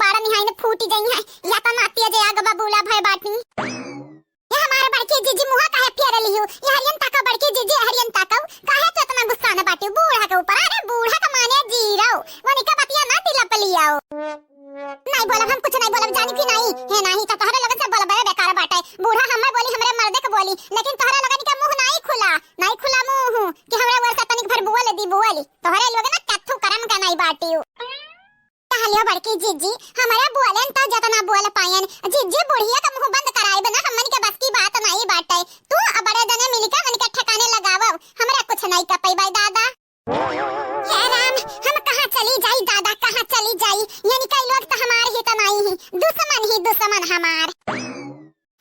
बाड़ा निहाई ने फूटी गई है या त नातिया जे आग बबूला भय बाटनी ये हमारे बड़के जीजी मुहा काहे फेर लियो ये हरियन ताका बड़के जीजी हरियन ताका काहे तो इतना गुस्सा न बाटे बूढ़ा के ऊपर अरे बूढ़ा का माने जीरो वनी का बतिया ना दिला पलियाओ नहीं बोलब हम कुछ नहीं बोलब जानी कि नहीं है नहीं तो तोहरे लगन से बोलबे बेकार बाटे बूढ़ा हमर बोली हमरे मर्दे के बोली लेकिन तोहरे लगन का मुंह नहीं खुला मुंह कि हमरा वर्षा तनिक भर बुआ ले दी बुआली तोहरे लोग ना कथु करम का नहीं बाटियो कहलियो बड़की जीजी हमारा बुआलन त जतना बुआल पायन जीजी बुढ़िया का मुंह बंद कराए बना हमन के बस की बात नहीं बाटे तू बड़े जने मिलके मन के ठिकाने लगावो हमरा कुछ नहीं कर पाई दादा हे राम हम कहां चली जाई दादा कहां चली जाई यानी कई लोग तो हमारे ही तो नहीं ही दुश्मन हमार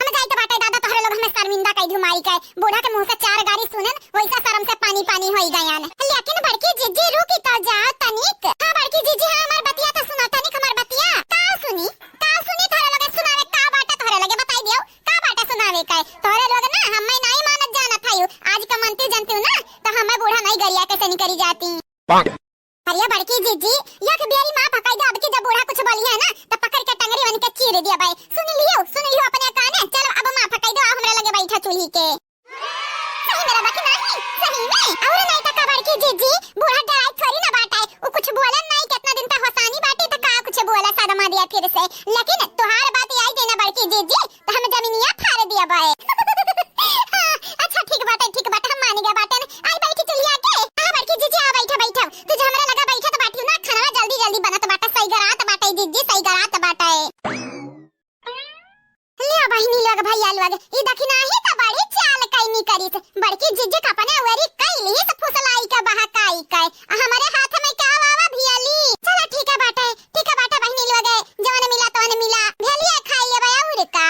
हम जाई तो बाटे दादा तोहरे लोग हमें शर्मिंदा कई घुमाई के बूढ़ा के मुंह से चार गाड़ी सुनन वैसा शर्म से पानी होई गयान लेकिन बड़की जीजी रुकी तो जाओ तनिक हां बड़की जीजी हां हमार बतिया तो सुनो तनिक हमार बतिया का सुनी तोहरे लोग सुनावे का बाटे तोहरे लोग बताई दियो का बाटे सुनावे का तोहरे लोग ना हमें नहीं मानत जानत हयो आज का मनते जानते हो ना तो हमें बूढ़ा नहीं गरिया कैसे नहीं करी जाती अरे बड़की जीजी या के बेरी मां पकाई दे अब के जब बूढ़ा कुछ बोली है ना तो पकड़ के टंगरी बन के चीर दिया भाई सुन लियो अपने काने चलो अब मां पकाई दो हमरा लगे बैठा चूल्ही के सही मेरा बाकी नहीं सही में और नहीं तक बड़की जीजी बूढ़ा डराई थोड़ी ना बाटाए वो कुछ बोलन नहीं कितना दिन तक हसानी बाटी तो का कुछ बोला सदमा दिया फिर से लेकिन तोहार बात आई देना बड़की जीजी तो हम जमीनिया फाड़ दिया भाई अच्छा ठीक बात हम मान गए बाटे आई बैठी चुल्ही आके हां बड़की जीजी आ बैठा तुझे हमरा लगा बैठा तो बाटी ना खाना जल्दी बनत बाटा सही गरात बाटे जीजी सही गरात बाटे लिया बहिनी लोग भैया लोग ई देखी नाही त बड़ी चाल कैनी करी बड़की जीजी कपने वरी कैली त फुसलाई का बहकाई काय हमारे हाथ में क्या वावा भियाली चलो ठीक है बाटे बहिनी लोग जवन मिला तवन मिला भेलिए खाई ले बया उड़ का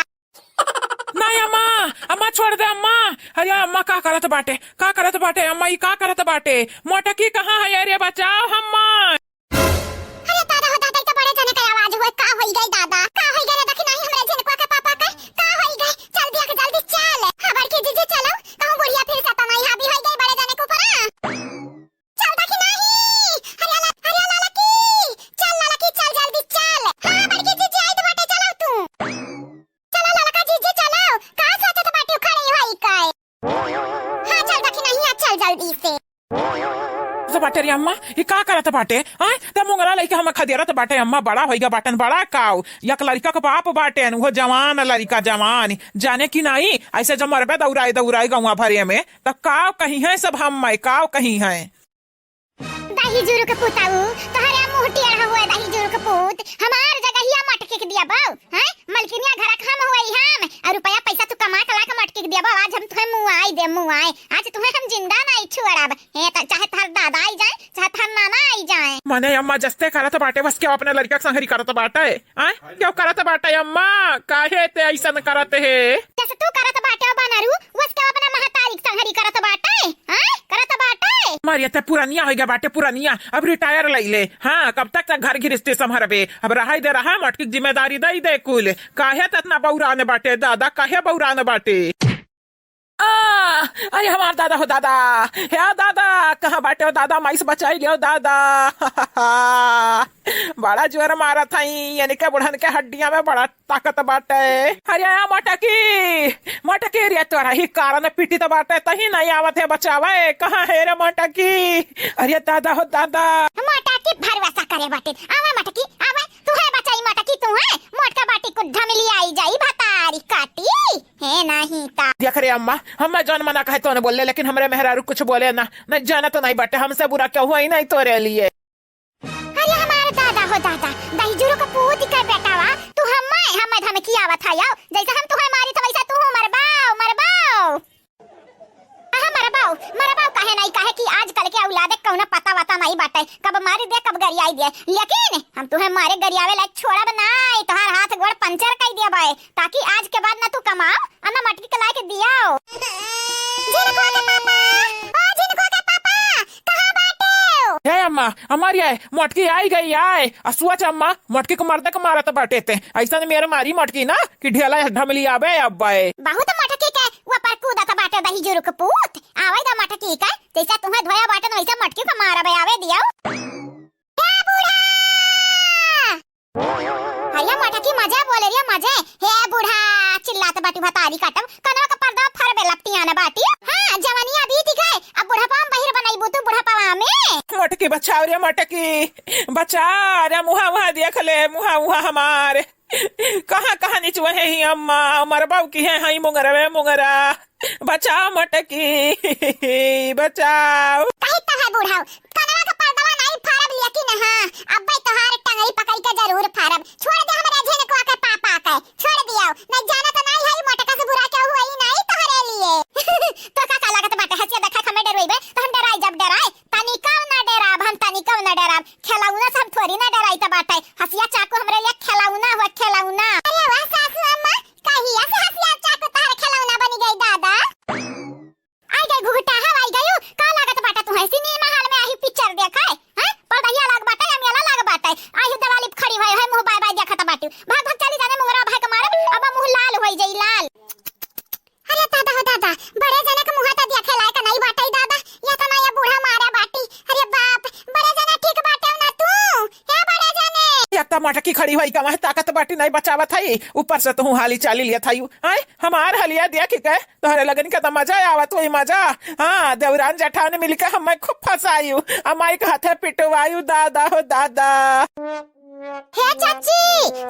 नहीं अम्मा छोड़ दे अम्मा अरे अम्मा का करत बाटे अम्मा ई का करत बाटे मोटकी कहां है अरे बचाओ अम्मा अरे दादा हो दादा तो बड़े जने का आवाज हुआ का होई गई दादा का होई गई देखी नहीं हमरे जनकवा के पापा का होई गई चल दिया के जल्दी चल खबर के जीजे चलो कहूं बुढ़िया फिर से तनाई हावी होई गई बड़े जने को ऊपर चल देखी नहीं अरे लाला की चल जल्दी चल हां बड़की जीजे आई तो बाटे चलो तू चलो लाला का जीजे चलो का सोचत बाटे खड़ी होई काय हां चल देखी नहीं चल जल्दी से बाटे रे अम्मा ये का करत बाटे हां त मुंगरा लइका हम खदेरत बाटे अम्मा बड़ा होइगा बाटन बड़ा काऊ यक लड़का का बाप बाटे वो जवान लड़का जवान जाने की नहीं ऐसे जब मरबे दौड़ाई गौवा भरे में त काव कहीं है सब हम काव कहीं है दही जुरु के पुताऊ तोहरे मुंह टेढ़ा हुआ दही जुरु के पुत हमार जगहिया मटके के दिया बाऊ हैं मलकिनिया घर हम हुई हम और रुपया पैसा तू कमा के ला के मटके के दिया बाऊ आज हम तुम्हें मुंह आए आज तुम्हें हम जिंदा नहीं छोड़ब हे त चाहे थार दादा आई जाए चाहे थार नाना आई जाए मने अम्मा जस्ते करत बाटे बस क्यों अपने लड़का के संगरी करत बाटे हैं क्यों करत बाटे अम्मा काहे ते ऐसन करत है जैसे तू करत बाटे बनारू वस के अपना महतारी के संगरी करत बाटे हैं करत बाटे मारिया ते पुरानिया होइगा बाटे पुरानिया अब रिटायर लइले हां कब तक घर गृहस्थी संभरबे अब रहाई दे रहा मटकी जिम्मेदारी दे कुल काहे तना बौराने बाटे दादा काहे बौराने बाटे अरे हमार दादा हो दादा हे दादा कहाँ बाटे हो दादा माइस बचाई लियो दादा बड़ा जोर मारा था यानी के बुढ़न के हड्डियां में बड़ा ताकत बाटे अरे मटकी रे तोरा ही कारण पीटी तो बाटे तही नहीं आवत है बचावे कहाँ है रे मटकी अरे दादा हो दादा मटकी भरवासा करे बाटे आवे मटकी आवे तू है बचाई मटकी तू है मोटका बाटी को ढमली आई जाई भतारी काटी है नहीं ता देख रे अम्मा हम जान मना कहे तो न बोले लेकिन हमरे मेहरारू कुछ बोले ना न जाना तो नहीं बाटे हमसे बुरा क्या हुआ ही नहीं तोरे लिए अरे हमारे दादा हो दादा दही जुरु का पूत का बेटा वा तू हमें धमकी आवत है जैसे हम तुम्हें मारी तो वैसा तू मरबाओ मरबाओ काहे नहीं काहे कि आजकल के औलादे कौना पता नहीं बाटे कब मारी दे कब गरियाई दे लेकिन हम तुम्हें मारे गरियावे लायक छोड़ब नहीं तोहार हाथ गोड़ पंचर कर दिया भाई ताकि आज के बाद ना तू कमाओ और ना मटकी कला के दियाओ जिनको के पापा कहां बाटे हे अम्मा हमारी आए मटकी आई गई आए असुआ अम्मा मटकी को मर्द को मारत बाटे थे ऐसा मेरे मारी मटकी ना कि ढेला ढमली आवे अब बहुत मटकी के ऊपर कूदा था बाटे दही जुरु के पूत आवे दा मटकी का जैसा तुम्हें धोया बाटे वैसा मटकी को मारा बे आवे दिया हे बूढ़ा मजे बोले रिया मजे। हे बूढ़ा चिल्लात बाटी भतारी काटम कनवा का पर्दा फरबे लपटिया ना बाटी। हां जवानिया बीत गए अब बुढ़ापा में बहिर बनाईबू तू बुढ़ापा में। मटकी बचाओ रे मटकी बचा रे मुहा मुहा देख ले मुहा मुहा हमारे कहाँ कहाँ निचुआ है ही अम्मा हमारे बाबू की है हाई मुंगरा वे मुंगरा बचाओ मटकी बचाओ। कहीं तो है बूढ़ा कनवा का पर्दा नहीं फरब लेकिन हां अब भाई तोहार टंगई पकड़ के जरूर फरब। छोड़ दे हमरा झेन को आके पापा के छोड़ दियो नहीं जाना तो नहीं है मोटका से बुरा क्या हुआ ही नहीं तोहरे लिए। तो का लागत बाटे हसिया देखा हमें डरवेबे तो हम डराई जब डराए तनिका ना डराब हम तनिका ना डराब खेलाउना से हम थोड़ी ना डराई त बाटे हसिया चाकू हमरे लिए खेलाउना हुआ खेलाउना। अरे वाह सासू अम्मा कहिया से हसिया चाकू तार खेलाउना बनी गई दादा। आई गई घुघटा है आई गयो का लागत बाटा तू है सिनेमा हॉल में आई पिक्चर देखाए हैं पर्दाया लाग बाटा या मेला लाग बाटा आई दलाली खड़ी होय है मुंह बाय बाय देखत बाटी भाग भाग चली जाने मुंगरा भाई के मारे अब मुंह लाल होई जाई लाल। अरे दादा हो दादा बड़े जने के मुंह त देखे लायक नहीं बाटा दादा या तो ना ये बूढ़ा मारा बाटी। अरे बाप बड़े जने ठीक बाटे ना तू हे बड़े जने एक मटकी खड़ी हुई कमा ताकत बाटी नहीं बचावत है ऊपर से तू हाली चाली लिया था आय हमार हलिया देख के तोहरे लगन का तो मजा आवत वही मजा। हाँ देवरान जेठान मिलकर हमें खूब फंसायु अमाई के हाथे पिटवायु दादा हो दादा। हे चाची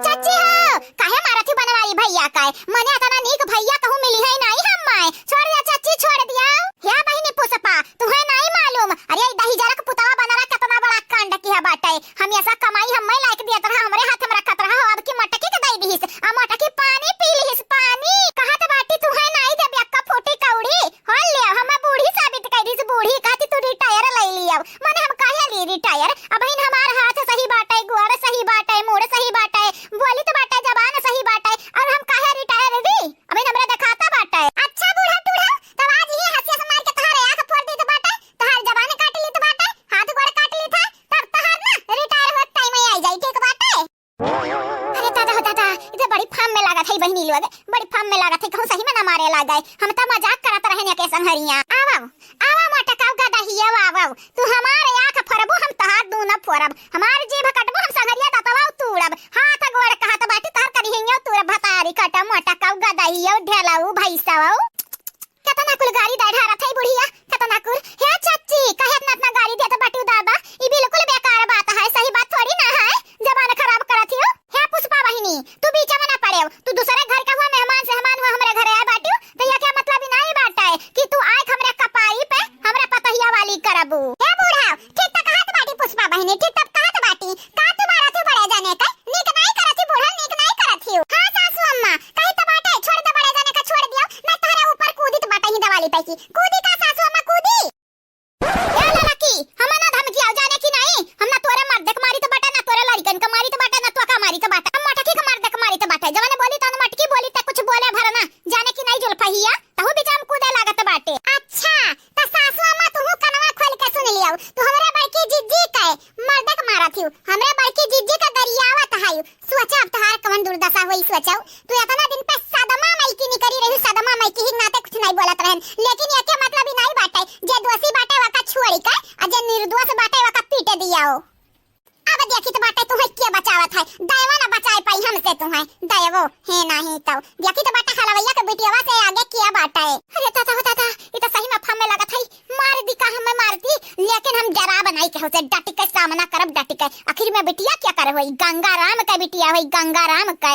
चाची हो काहे मारथी बनवाई भैया काय मने अतना नीक भैया कहूं मिली है नहीं हम्माय छोड़ दिया चाची छोड़ दिया। या बहिनी पुष्पा तुम्हें नहीं मालूम अरे दही जरक पुतवा बनरा कितना बड़ा कांड किया बाटे हम ऐसा कमाई हम्मै लायक दिया तरह हमरे हाथ में रखत रहा अब की मटकी के दई दीस आ मटकी पानी पी लीस पानी कहत बाटी तुम्हें नहीं दे बेक्का फोटी कौड़ी हो ले हम बूढ़ी साबित कर दीस बूढ़ी कहती तू रिटायर ले लिया मने हम काहे ली रिटायर अब इन हमार हाथ सही बाटे गुआड़ सही बाटे मोड़ सही बाटे बोली तो बाटे जबान सही बाटे और हम काहे रिटायर दी अब इन हमरे दिखाता बाटे। अच्छा बूढ़ा टूढ़ा तब आज ही हंसिया से मार के तोहरे आंख फोड़ दी तो बाटे तोहर जबान काट ली तो बाटे हाथ गोड़ काट ली था तब तोहर ना रिटायर हो टाइम ही आई जाई ठीक बाटे। अरे दादा हो दादा इधर बड़ी फार्म में लागत है बहनी लोग बड़ी फार्म में लागत है कहूं सही में ना मारे लाग गए हम तो मजाक करत रहे के संहरिया आवा आवा मटकाव गदा हिया आवा तू हमारे आंख फरबो हम तहार दू न फोरब हमार जीभ कटबो हम संहरिया दातवा तूड़ब हाथ गोड़ कहत बाटी तार करी हियो तूर भतारी कट मटकाव गदा हिया ढेलाऊ भैसाऊ केतना कुल गाड़ी दाढ़ा रथई बुढ़िया केतना कुल हे चाची काहे इतना गाड़ी देत बाटी दादा ई बिल्कुल बेकार बात है सही बात थोड़ी ना है जबान खराब करत हियो। हे पुष्पा बहिनी तू बीच में ना पड़े तू दूसरे घर का हुआ मेहमान से हुआ हमरे घरे आए बाटी तो ये क्या मतलब नहीं बाटा है कि तू आए हमरे कपाई पे हमरे पतहिया वाली करबू। हे बूढ़ा ठीक तक कहत बाटी पुष्पा बहिनी ठीक तक कहत बाटी का तुम्हारा थे बड़े जाने का नीक नहीं करथी बूढ़ा नीक नहीं करथी। हां सासू अम्मा कहीं तो बाटे छोड़ दे बड़े जाने का छोड़ दियो मैं तोहरे ऊपर कूदी तो बाटा ही दवाली पैकी कूदी का सासू अम्मा कूदी। या लड़की हम ना धमकी आ जाने की नहीं हम ना तोरे मर्द के मारी तो बाटा ना तोरे लड़कन के मारी तो बाटा ना तो का मारी तो बाटा हम मटकी के मर्द के मारी तो बाटा जवाने बोली तो मटकी बोली त कुछ बोले भरना जाने की नहीं जुल्फहिया तहु बीच हम कूदे लागत बाटे। अच्छा त सासू अम्मा तू कनवा खोल के सुन लियो तू हमरे बड़की जिज्जी के मर्द के मारा थी हमरे बड़की जिज्जी का दरियावत हायु सोचा अब तहार कवन दुर्दशा होई सोचाऊ तू इतना दिन पे सदमा मैकी नहीं करी रही सदमा मैकी ही नाते कुछ नहीं बोलत रहन लेकिन एके मतलब ही नहीं बाटे जे दोषी बाटे वाका छोड़ी का आ जे निर्दोष बाटे वाका पीटे दियाओ। अब देखी तो बाटे तू है के बचावत है दैवा ना बचाए पाई हमसे तू है दैवो है नहीं तो देखी तो बाटे हलवैया के बेटियावा से आगे किया बाटा है। अरे ताता हो ताता ये तो सही में फम में लगत है मार दी का हमें मारती लेकिन हम डरा बनाई के होसे डट के सामना करब डट के आखिर में बिटिया क्या करे होई गंगा राम का बिटिया होई गंगा राम का।